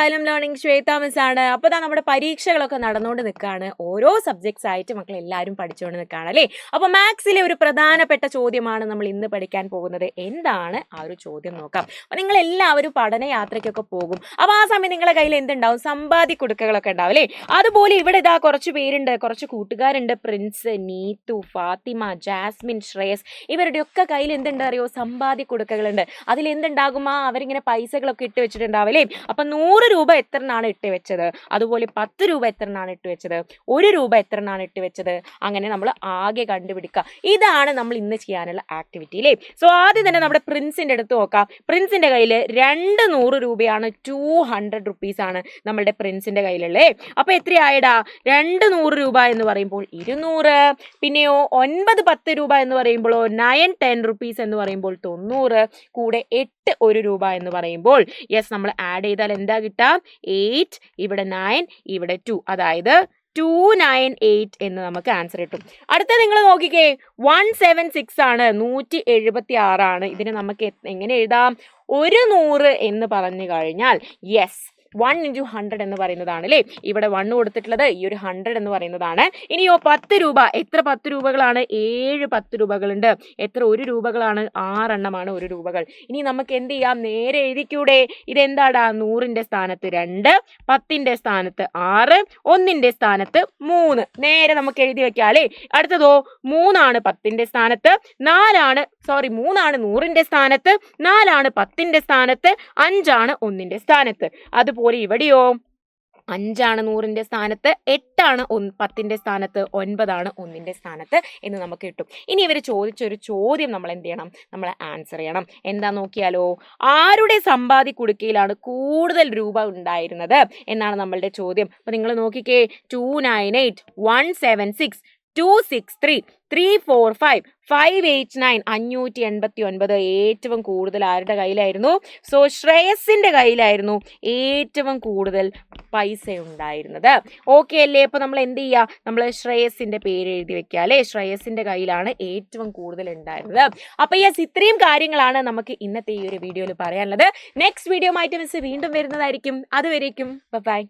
Xylem learning Shweta miss ആണ്. അപ്പോൾ നമ്മുടെ പരീക്ഷകളൊക്കെ നടന്നുകൊണ്ട് നിൽക്കുകയാണ്. ഓരോ സബ്ജക്ട്സ് ആയിട്ട് മക്കൾ എല്ലാവരും പഠിച്ചുകൊണ്ട് നിൽക്കുകയാണ് അല്ലേ. അപ്പോൾ മാത്സിലെ ഒരു പ്രധാനപ്പെട്ട ചോദ്യമാണ് നമ്മൾ ഇന്ന് പഠിക്കാൻ പോകുന്നത്. എന്താണ് ആ ഒരു ചോദ്യം നോക്കാം. അപ്പോൾ നിങ്ങൾ എല്ലാവരും പഠനയാത്രയ്ക്കൊക്കെ പോകും. അപ്പോൾ ആ സമയം നിങ്ങളുടെ കയ്യിൽ എന്തുണ്ടാവും? സമ്പാദ്യ കുടുക്കകളൊക്കെ ഉണ്ടാവും അല്ലേ. അതുപോലെ ഇവിടെ ഇതാ കുറച്ച് പേരുണ്ട്, കുറച്ച് കൂട്ടുകാരുണ്ട്. പ്രിൻസ്, നീതു, ഫാത്തിമ, ജാസ്മിൻ, ശ്രേയസ്, ഇവരുടെയൊക്കെ കയ്യിൽ എന്തുണ്ട് അറിയോ? സമ്പാദ്യ കുടുക്കകളുണ്ട്. അതിൽ എന്തുണ്ടാകും? അവരിങ്ങനെ പൈസകളൊക്കെ ഇട്ട് വെച്ചിട്ടുണ്ടാവും അല്ലേ. അപ്പൊ 100 രൂപ എത്രനാണ് ഇട്ട് വെച്ചത്, അതുപോലെ 10 രൂപ എത്രനാണ് ഇട്ട് വെച്ചത്, 1 രൂപ എത്രനാണ് ഇട്ട് വെച്ചത്, അങ്ങനെ നമ്മൾ ആകെ കണ്ടുപിടിക്കുക. ഇതാണ് നമ്മൾ ഇന്ന് ചെയ്യാനുള്ള ആക്ടിവിറ്റി അല്ലേ. സോ ആദ്യം തന്നെ നമ്മുടെ പ്രിൻസിന്റെ അടുത്ത് നോക്കാം. പ്രിൻസിന്റെ കയ്യിൽ 200 രൂപയാണ്, 200 റുപ്പീസ് ആണ് നമ്മളുടെ പ്രിൻസിന്റെ കയ്യിലുള്ളേ. അപ്പൊ എത്രയായിടാ? 200 രൂപ എന്ന് പറയുമ്പോൾ 200, പിന്നെയോ 9 10 രൂപ എന്ന് പറയുമ്പോഴോ 9 10 റുപ്പീസ് എന്ന് പറയുമ്പോൾ 90, കൂടെ 8 1 രൂപ എന്ന് പറയുമ്പോൾ യെസ് നമ്മൾ ആഡ് ചെയ്താൽ എന്താ കിട്ടുക? 8, ഇവിടെ 9, ഇവിടെ 2, അതായത് 298 എന്ന് നമുക്ക് ആൻസർ കിട്ടും. അടുത്ത നിങ്ങൾ നോക്കിക്കേ, 176 ആണ്, 176 ആണ്. ഇതിനെ നമുക്ക് എങ്ങനെ എഴുതാം? 100 എന്ന് പറഞ്ഞു കഴിഞ്ഞാൽ യെസ് 1 into 100 എന്ന് പറയുന്നതാണ് അല്ലേ. ഇവിടെ 1 കൊടുത്തിട്ടുള്ളത്, ഈ ഒരു 100 എന്ന് പറയുന്നതാണ്. ഇനിയോ 10 രൂപ, എത്ര 10 രൂപകളാണ്? 7 10 രൂപകളുണ്ട്. എത്ര 1 രൂപകളാണ്? 6 എണ്ണമാണ് 1 രൂപകൾ. ഇനി നമുക്ക് എന്ത് ചെയ്യാം? നേരെ എഴുതിക്കൂടെ? ഇതെന്താടാ? 100ന്റെ സ്ഥാനത്ത് 2, 10ന്റെ സ്ഥാനത്ത് 6, 1ന്റെ സ്ഥാനത്ത് 3. നേരെ നമുക്ക് എഴുതി വെക്കാം അല്ലേ. അടുത്തതോ 3 ആണ് 10ന്റെ സ്ഥാനത്ത്, 3 ആണ് 100ന്റെ സ്ഥാനത്ത്, 4 ആണ് 10ന്റെ സ്ഥാനത്ത്, 5 ആണ് 1ന്റെ സ്ഥാനത്ത്. അതുപോലെ ഇവിടെയോ 5 ആണ് 100ന്റെ സ്ഥാനത്ത്, 8 ആണ് 10ന്റെ സ്ഥാനത്ത്, 9 ആണ് 1ന്റെ സ്ഥാനത്ത് എന്ന് നമുക്ക് കിട്ടും. ഇനി ഇവർ ചോദിച്ചൊരു ചോദ്യം നമ്മൾ എന്ത് ചെയ്യണം? നമ്മൾ ആൻസർ ചെയ്യണം. എന്താ നോക്കിയാലോ? ആരുടെ സമ്പാദ്യ കുടുക്കയിലാണ് കൂടുതൽ രൂപ ഉണ്ടായിരുന്നത് എന്നാണ് നമ്മളുടെ ചോദ്യം. അപ്പൊ നിങ്ങൾ നോക്കിക്കേ, 298, 176, 263, 345, 589, 589 ഏറ്റവും കൂടുതൽ ആരുടെ കയ്യിലായിരുന്നു? സോ ശ്രേയസിന്റെ കയ്യിലായിരുന്നു ഏറ്റവും കൂടുതൽ പൈസ ഉണ്ടായിരുന്നത്. ഓക്കെ അല്ലേ. അപ്പൊ നമ്മൾ എന്ത് ചെയ്യുക? നമ്മൾ ശ്രേയസിന്റെ പേര് എഴുതി വെക്കുക അല്ലെ. ശ്രേയസിന്റെ കയ്യിലാണ് ഏറ്റവും കൂടുതൽ ഉണ്ടായിരുന്നത്. അപ്പൊ യെസ്, ഇത്രയും കാര്യങ്ങളാണ് നമുക്ക് ഇന്നത്തെ ഈ ഒരു വീഡിയോയിൽ പറയാനുള്ളത്. നെക്സ്റ്റ് വീഡിയോ ആയിട്ട് മിസ് വീണ്ടും വരുന്നതായിരിക്കും. അതുവരേക്കും ബൈ.